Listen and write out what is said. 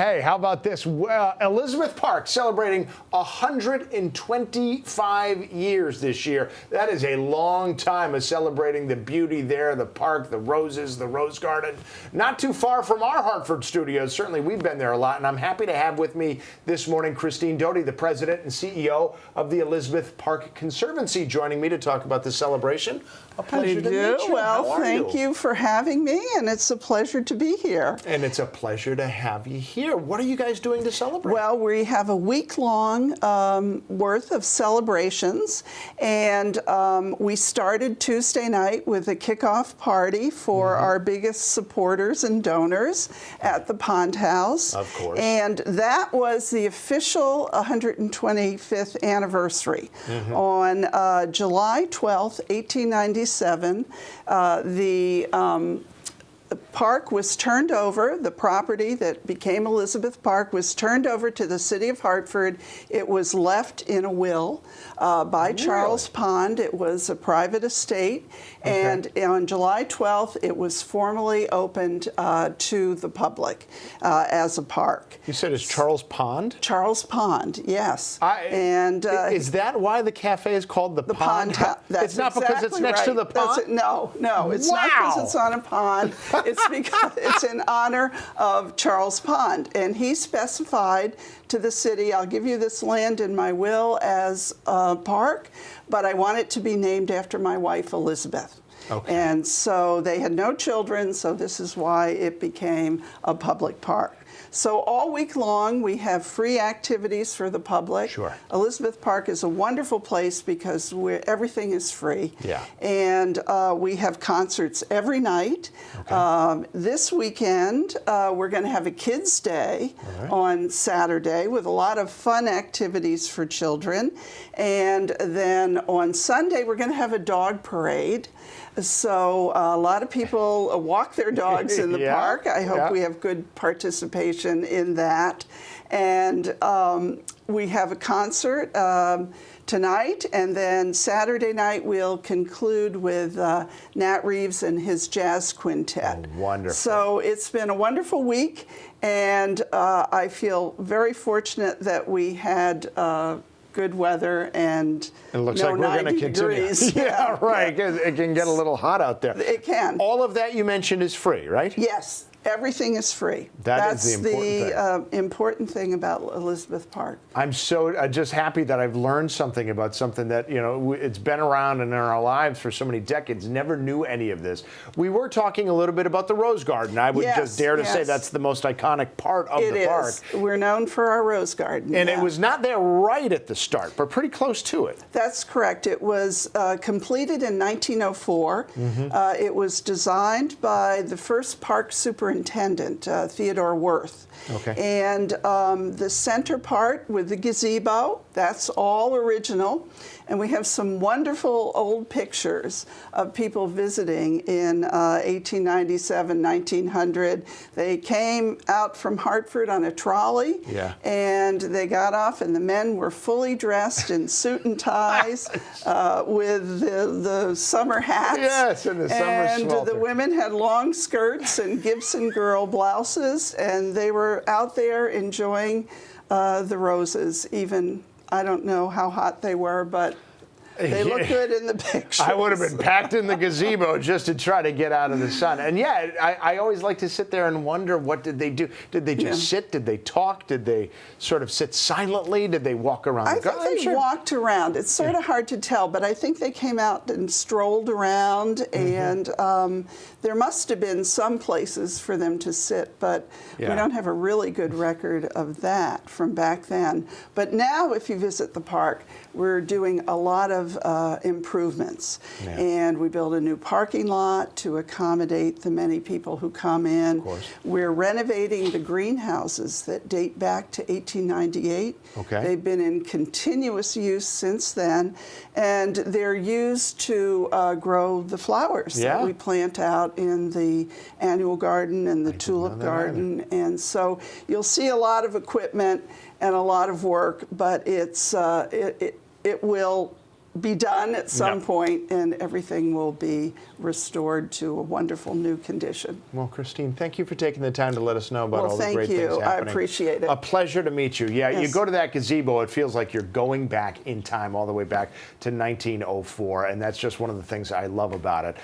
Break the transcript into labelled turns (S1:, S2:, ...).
S1: Hey, how about this? Elizabeth Park celebrating 125 years this year. That is a long time of celebrating the beauty there, the park, the roses, the rose garden. Not too far from our Hartford studios. Certainly, we've been there a lot, and I'm happy to have with me this morning Christine Doty, the president and CEO of the Elizabeth Park Conservancy, joining me to talk about the celebration. A pleasure to meet you.
S2: Well, thank you for having me, and it's a pleasure to be here.
S1: And it's a pleasure to have you here. What are you guys doing to celebrate?
S2: Well, we have a week-long worth of celebrations, and we started Tuesday night with a kickoff party for our biggest supporters and donors at the Pond House.
S1: Of course.
S2: And that was the official 125th anniversary. On July 12th, 1897, the park was turned over, the property that became Elizabeth Park was turned over to the city of Hartford. It was left in a will by Charles Pond. It was a private estate. And on July 12th, it was formally opened to the public as a park.
S1: You said it's Charles Pond?
S2: Charles Pond, yes.
S1: Is that why the cafe is called the Pond House? It's not because it's next to the pond?
S2: No, it's not because it's on a pond. It's because it's in honor of Charles Pond. And he specified to the city, I'll give you this land in my will as a park, but I want it to be named after my wife, Elizabeth. Okay. And so they had no children, so this is why it became a public park. So all week long, we have free activities for the public.
S1: Sure.
S2: Elizabeth Park is a wonderful place because everything is free.
S1: Yeah.
S2: And we have concerts every night. Okay. This weekend, we're going to have a Kids' Day on Saturday with a lot of fun activities for children. And then on Sunday, we're going to have a dog parade. So a lot of people walk their dogs in the park. I hope we have good participation in that. And we have a concert tonight, and then Saturday night we'll conclude with Nat Reeves and his jazz quintet.
S1: Oh, wonderful.
S2: So it's been a wonderful week, and I feel very fortunate that we had good weather and
S1: it looks like we're going to continue. Yeah, right. It can get a little hot out there.
S2: It can.
S1: All of that you mentioned is free, right?
S2: Yes. Everything is free.
S1: That's
S2: the important thing about Elizabeth Park.
S1: I'm so just happy that I've learned something about something that, you know, it's been around in our lives for so many decades. Never knew any of this. We were talking a little bit about the Rose Garden. I would just dare to say that's the most iconic part of the park.
S2: We're known for our Rose Garden.
S1: And it was not there right at the start, but pretty close to it.
S2: That's correct. It was completed in 1904. It was designed by the first park superintendent, Theodore Worth.
S1: Okay.
S2: And the center part with the gazebo, that's all original. And we have some wonderful old pictures of people visiting in 1897, 1900. They came out from Hartford on a trolley, and they got off, and the men were fully dressed in suit and ties with the summer hats.
S1: Yes, and the summer swelter.
S2: And the women had long skirts and Gibson girl blouses, and they were out there enjoying the roses, even I don't know how hot they were, but they look good in the pictures.
S1: I would have been packed in the gazebo just to try to get out of the sun. And I always like to sit there and wonder, what did they do? Did they just sit? Did they talk? Did they sort of sit silently? Did they walk around the garden?
S2: I think they walked around. It's sort of hard to tell, but I think they came out and strolled around, and there must have been some places for them to sit, but we don't have a really good record of that from back then. But now, if you visit the park, we're doing a lot of improvements. And we built a new parking lot to accommodate the many people who come in.
S1: Of course.
S2: We're renovating the greenhouses that date back to 1898.
S1: Okay.
S2: They've been in continuous use since then, and they're used to grow the flowers that we plant out in the annual garden and the tulip garden. And so you'll see a lot of equipment and a lot of work, but it's it will be done at some
S1: No.
S2: point, and everything will be restored to a wonderful new condition.
S1: Well, Christine, thank you for taking the time to let us know about
S2: Well,
S1: all the
S2: thank
S1: great things
S2: you.
S1: happening.
S2: I appreciate it.
S1: A pleasure to meet you. Yeah, you
S2: Yes.
S1: go to that gazebo, it feels like you're going back in time, all the way back to 1904, and that's just one of the things I love about it.